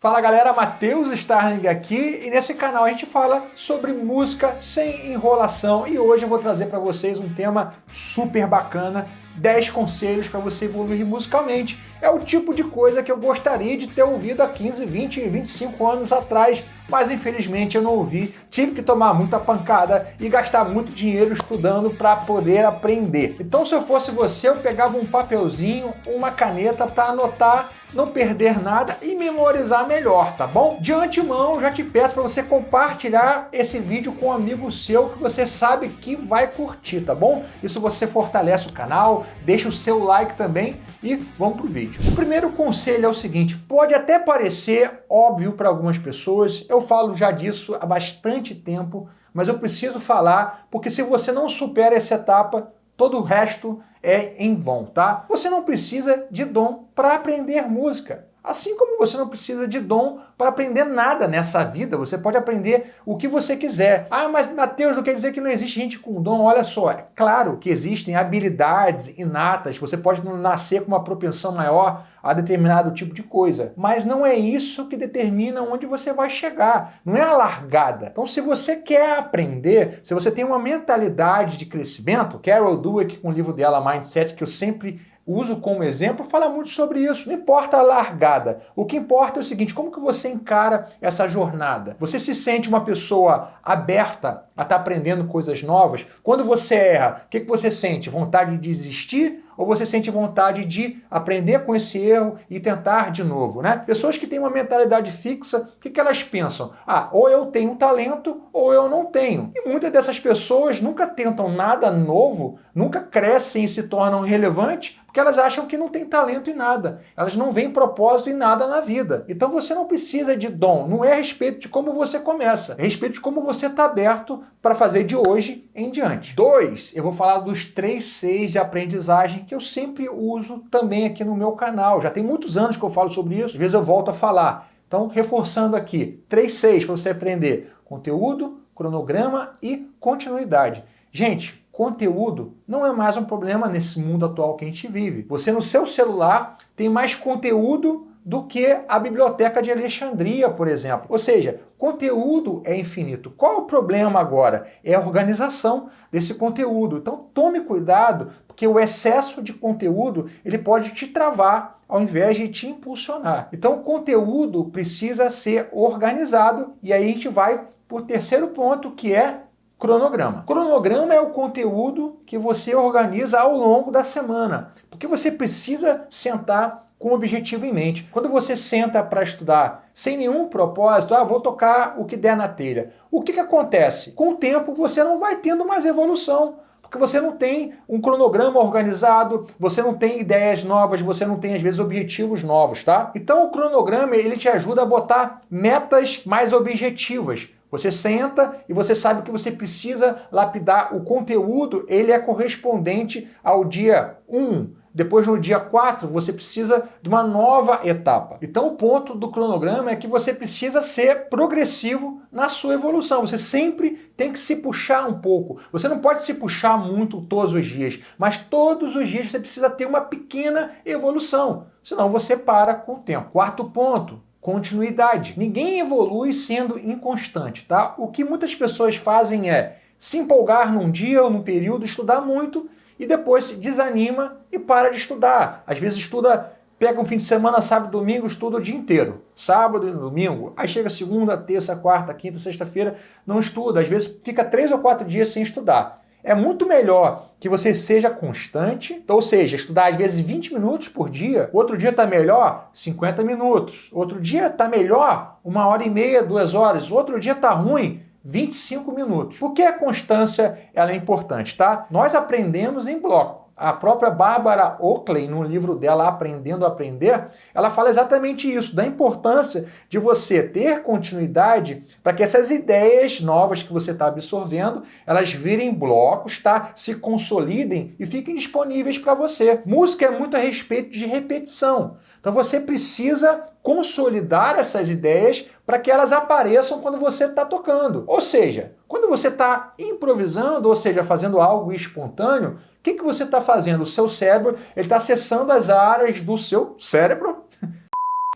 Fala galera, Matheus Starling aqui e nesse canal a gente fala sobre música sem enrolação e hoje eu vou trazer para vocês um tema super bacana, 10 conselhos para você evoluir musicalmente. É o tipo de coisa que eu gostaria de ter ouvido há 15, 20, 25 anos atrás, mas infelizmente eu não ouvi, tive que tomar muita pancada e gastar muito dinheiro estudando para poder aprender. Então se eu fosse você, eu pegava um papelzinho, uma caneta para anotar, não perder nada e memorizar melhor, tá bom? De antemão, já te peço para você compartilhar esse vídeo com um amigo seu que você sabe que vai curtir, tá bom? Isso você fortalece o canal, deixa o seu like também e vamos pro vídeo. O primeiro conselho é o seguinte, pode até parecer óbvio para algumas pessoas, eu falo já disso há bastante tempo, mas eu preciso falar porque se você não supera essa etapa, todo o resto é em vão, tá? Você não precisa de dom para aprender música. Assim como você não precisa de dom para aprender nada nessa vida, você pode aprender o que você quiser. Ah, mas Matheus, não quer dizer que não existe gente com dom? Olha só, é claro que existem habilidades inatas, você pode nascer com uma propensão maior a determinado tipo de coisa, mas não é isso que determina onde você vai chegar, não é a largada. Então se você quer aprender, se você tem uma mentalidade de crescimento, Carol Dweck com o livro dela Mindset, que eu sempre uso como exemplo, fala muito sobre isso. Não importa a largada. O que importa é o seguinte, como que você encara essa jornada? Você se sente uma pessoa aberta a estar aprendendo coisas novas? Quando você erra, o que você sente? Vontade de desistir? Ou você sente vontade de aprender com esse erro e tentar de novo, né? Pessoas que têm uma mentalidade fixa, o que elas pensam? Ah, ou eu tenho talento ou eu não tenho. E muitas dessas pessoas nunca tentam nada novo, nunca crescem e se tornam relevantes, porque elas acham que não tem talento em nada. Elas não veem propósito em nada na vida. Então você não precisa de dom. Não é a respeito de como você começa. É a respeito de como você está aberto para fazer de hoje em diante. 2, eu vou falar dos 3 Cs de aprendizagem que eu sempre uso também aqui no meu canal. Já tem muitos anos que eu falo sobre isso. Às vezes eu volto a falar. Então, reforçando aqui, 3 Cs para você aprender. Conteúdo, cronograma e continuidade. Gente, conteúdo não é mais um problema nesse mundo atual que a gente vive. Você no seu celular tem mais conteúdo do que a Biblioteca de Alexandria, por exemplo. Ou seja, conteúdo é infinito. Qual é o problema agora? É a organização desse conteúdo. Então tome cuidado, porque o excesso de conteúdo ele pode te travar ao invés de te impulsionar. Então o conteúdo precisa ser organizado e aí a gente vai para o terceiro ponto, que é cronograma. Cronograma é o conteúdo que você organiza ao longo da semana, porque você precisa sentar com o objetivo em mente. Quando você senta para estudar sem nenhum propósito, vou tocar o que der na telha. O que acontece? Com o tempo você não vai tendo mais evolução, porque você não tem um cronograma organizado, você não tem ideias novas, você não tem às vezes objetivos novos, tá? Então o cronograma ele te ajuda a botar metas mais objetivas. Você senta e você sabe que você precisa lapidar o conteúdo, ele é correspondente ao dia 1. Depois no dia 4 você precisa de uma nova etapa. Então o ponto do cronograma é que você precisa ser progressivo na sua evolução. Você sempre tem que se puxar um pouco. Você não pode se puxar muito todos os dias, mas todos os dias você precisa ter uma pequena evolução. Senão você para com o tempo. Quarto ponto. Continuidade. Ninguém evolui sendo inconstante, tá? O que muitas pessoas fazem é se empolgar num dia ou num período, estudar muito e depois se desanima e para de estudar. Às vezes estuda, pega um fim de semana, sábado, domingo, estuda o dia inteiro. Sábado e domingo. Aí chega segunda, terça, quarta, quinta, sexta-feira, não estuda. Às vezes fica 3 ou 4 dias sem estudar. É muito melhor que você seja constante, ou seja, estudar às vezes 20 minutos por dia, outro dia está melhor, 50 minutos, outro dia está melhor, 1h30, 2 horas, outro dia está ruim, 25 minutos. Por que a constância ela é importante, tá? Nós aprendemos em bloco. A própria Barbara Oakley, no livro dela Aprendendo a Aprender, ela fala exatamente isso, da importância de você ter continuidade para que essas ideias novas que você está absorvendo, elas virem blocos, tá? Se consolidem e fiquem disponíveis para você. Música é muito a respeito de repetição. Então você precisa consolidar essas ideias para que elas apareçam quando você está tocando. Ou seja, quando você está improvisando, ou seja, fazendo algo espontâneo, o que você está fazendo? O seu cérebro está acessando as áreas do seu cérebro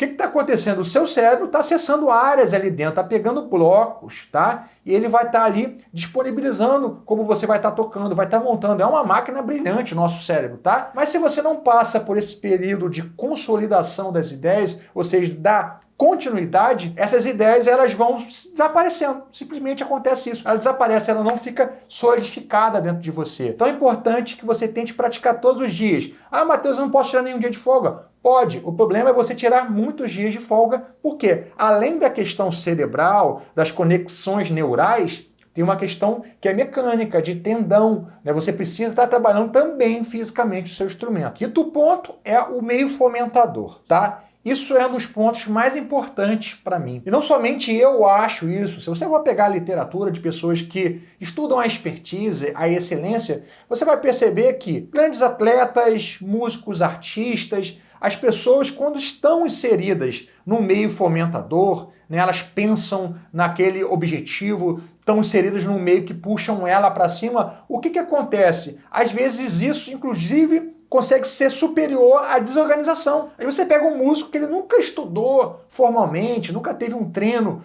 que está acontecendo? O seu cérebro está acessando áreas ali dentro, está pegando blocos, tá? E ele vai estar ali disponibilizando como você vai estar tocando, vai estar montando. É uma máquina brilhante o nosso cérebro, tá? Mas se você não passa por esse período de consolidação das ideias, ou seja, da continuidade, essas ideias elas vão desaparecendo. Simplesmente acontece isso. Ela desaparece, ela não fica solidificada dentro de você. Então é importante que você tente praticar todos os dias. Ah, Matheus, eu não posso tirar nenhum dia de folga. Pode. O problema é você tirar muitos dias de folga, porque além da questão cerebral, das conexões neurais, tem uma questão que é mecânica, de tendão, né? Você precisa estar trabalhando também fisicamente o seu instrumento. Quinto ponto é o meio fomentador, tá? Isso é um dos pontos mais importantes para mim. E não somente eu acho isso. Se você for pegar a literatura de pessoas que estudam a expertise, a excelência, você vai perceber que grandes atletas, músicos, artistas, as pessoas, quando estão inseridas no meio fomentador, né, elas pensam naquele objetivo, estão inseridas num meio que puxam ela para cima, o que acontece? Às vezes isso, inclusive, consegue ser superior à desorganização. Aí você pega um músico que ele nunca estudou formalmente, nunca teve um treino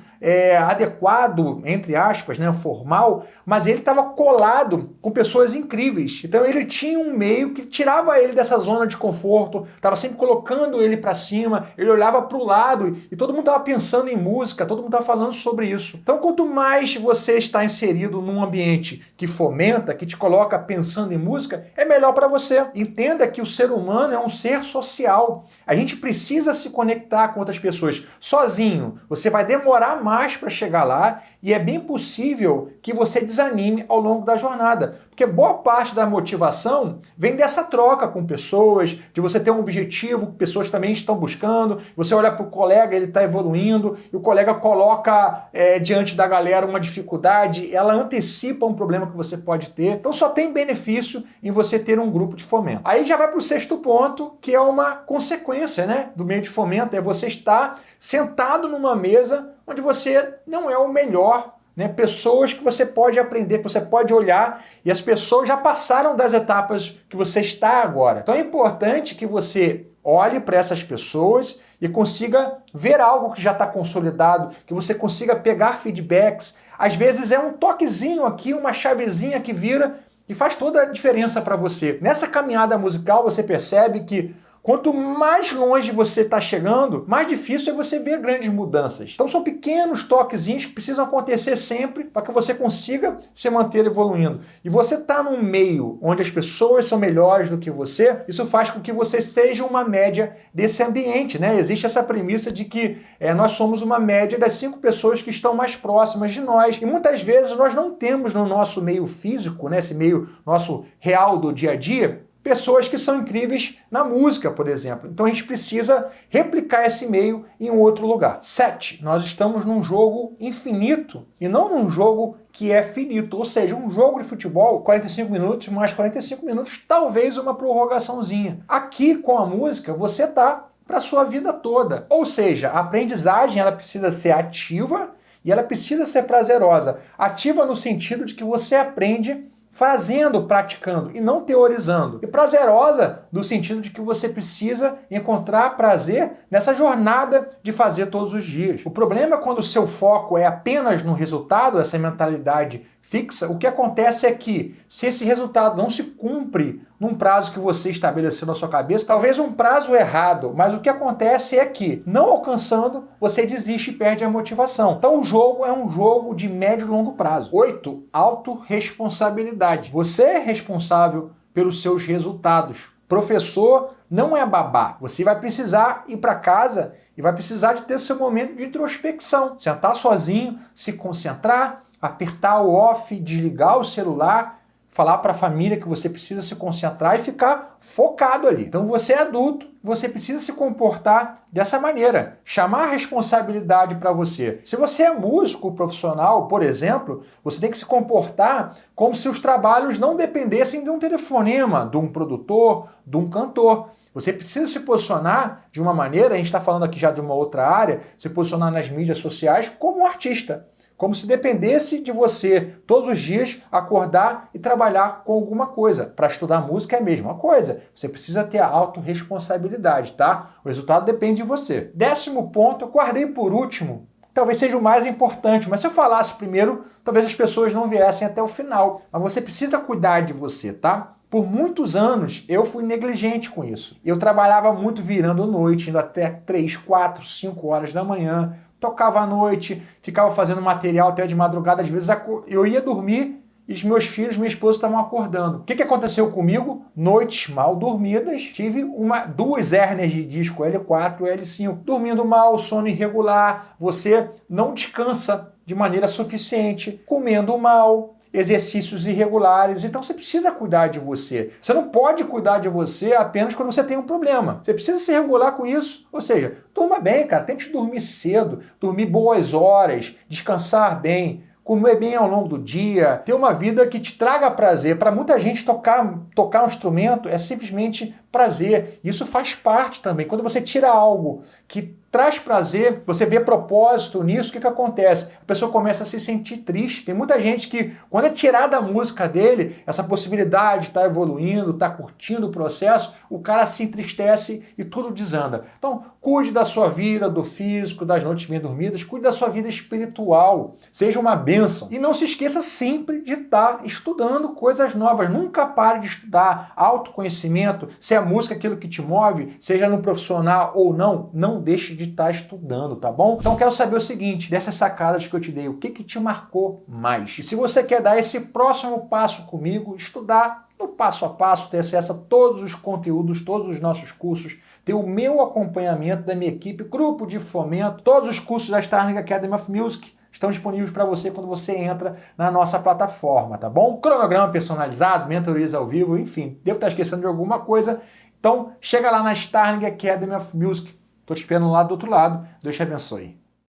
adequado, entre aspas, né, formal, mas ele estava colado com pessoas incríveis. Então ele tinha um meio que tirava ele dessa zona de conforto, estava sempre colocando ele para cima, ele olhava para o lado e todo mundo estava pensando em música, todo mundo estava falando sobre isso. Então quanto mais você está inserido num ambiente que fomenta, que te coloca pensando em música, é melhor para você. Entenda que o ser humano é um ser social. A gente precisa se conectar com outras pessoas. Sozinho, você vai demorar mais para chegar lá e é bem possível que você desanime ao longo da jornada. Porque boa parte da motivação vem dessa troca com pessoas, de você ter um objetivo que pessoas também estão buscando, você olha para o colega, ele está evoluindo, e o colega coloca diante da galera uma dificuldade, ela antecipa um problema que você pode ter. Então só tem benefício em você ter um grupo de fomento. Aí já vai para o sexto ponto, que é uma consequência, né, do meio de fomento, é você estar sentado numa mesa onde você não é o melhor, né? Pessoas que você pode aprender, que você pode olhar, e as pessoas já passaram das etapas que você está agora. Então é importante que você olhe para essas pessoas e consiga ver algo que já está consolidado, que você consiga pegar feedbacks. Às vezes é um toquezinho aqui, uma chavezinha que vira e faz toda a diferença para você. Nessa caminhada musical você percebe que quanto mais longe você está chegando, mais difícil é você ver grandes mudanças. Então são pequenos toquezinhos que precisam acontecer sempre para que você consiga se manter evoluindo. E você está num meio onde as pessoas são melhores do que você, isso faz com que você seja uma média desse ambiente, né? Existe essa premissa de que nós somos uma média das 5 pessoas que estão mais próximas de nós. E muitas vezes nós não temos no nosso meio físico, né, esse meio nosso real do dia a dia, pessoas que são incríveis na música, por exemplo. Então a gente precisa replicar esse meio em um outro lugar. 7. Nós estamos num jogo infinito e não num jogo que é finito. Ou seja, um jogo de futebol, 45 minutos, mais 45 minutos, talvez uma prorrogaçãozinha. Aqui, com a música, você tá para a sua vida toda. Ou seja, a aprendizagem ela precisa ser ativa e ela precisa ser prazerosa. Ativa no sentido de que você aprende fazendo, praticando e não teorizando. E prazerosa no sentido de que você precisa encontrar prazer nessa jornada de fazer todos os dias. O problema é quando o seu foco é apenas no resultado, essa mentalidade fixa, o que acontece é que se esse resultado não se cumpre num prazo que você estabeleceu na sua cabeça, talvez um prazo errado, mas o que acontece é que, não alcançando, você desiste e perde a motivação. Então o jogo é um jogo de médio e longo prazo. 8. Autorresponsabilidade. Você é responsável pelos seus resultados. Professor não é babá. Você vai precisar ir para casa e vai precisar de ter seu momento de introspecção. Sentar sozinho, se concentrar, apertar o off, desligar o celular, falar para a família que você precisa se concentrar e ficar focado ali. Então você é adulto, você precisa se comportar dessa maneira, chamar a responsabilidade para você. Se você é músico profissional, por exemplo, você tem que se comportar como se os trabalhos não dependessem de um telefonema, de um produtor, de um cantor. Você precisa se posicionar de uma maneira, a gente está falando aqui já de uma outra área, se posicionar nas mídias sociais como um artista, como se dependesse de você todos os dias acordar e trabalhar com alguma coisa. Para estudar música é a mesma coisa. Você precisa ter a autorresponsabilidade, tá? O resultado depende de você. 10º ponto, eu guardei por último, talvez seja o mais importante, mas se eu falasse primeiro, talvez as pessoas não viessem até o final. Mas você precisa cuidar de você, tá? Por muitos anos eu fui negligente com isso. Eu trabalhava muito virando noite, indo até 3, 4, 5 horas da manhã, tocava à noite, ficava fazendo material até de madrugada, às vezes eu ia dormir e os meus filhos, minha esposa estavam acordando. O que aconteceu comigo? Noites mal dormidas, tive duas hérnias de disco L4 e L5. Dormindo mal, sono irregular, você não descansa de maneira suficiente, comendo mal, exercícios irregulares, então você precisa cuidar de você. Você não pode cuidar de você apenas quando você tem um problema. Você precisa se regular com isso, ou seja, durma bem, cara, tente dormir cedo, dormir boas horas, descansar bem, comer bem ao longo do dia, ter uma vida que te traga prazer. Para muita gente tocar um instrumento é simplesmente prazer. Isso faz parte também. Quando você tira algo que traz prazer, você vê propósito nisso, o que acontece? A pessoa começa a se sentir triste. Tem muita gente que, quando é tirada a música dele, essa possibilidade de estar evoluindo, estar curtindo o processo, o cara se entristece e tudo desanda. Então, cuide da sua vida, do físico, das noites bem dormidas, cuide da sua vida espiritual. Seja uma bênção. E não se esqueça sempre de estar estudando coisas novas. Nunca pare de estudar autoconhecimento. Se a música é aquilo que te move, seja no profissional ou não, não deixe de estar estudando, tá bom? Então quero saber o seguinte, dessas sacadas que eu te dei, o que te marcou mais? E se você quer dar esse próximo passo comigo, estudar no passo a passo, ter acesso a todos os conteúdos, todos os nossos cursos, ter o meu acompanhamento da minha equipe, grupo de fomento, todos os cursos da Starling Academy of Music estão disponíveis para você quando você entra na nossa plataforma, tá bom? Cronograma personalizado, mentorias ao vivo, enfim, devo estar esquecendo de alguma coisa. Então, chega lá na Starling Academy of Music. Estou te esperando lá do outro lado. Deus te abençoe.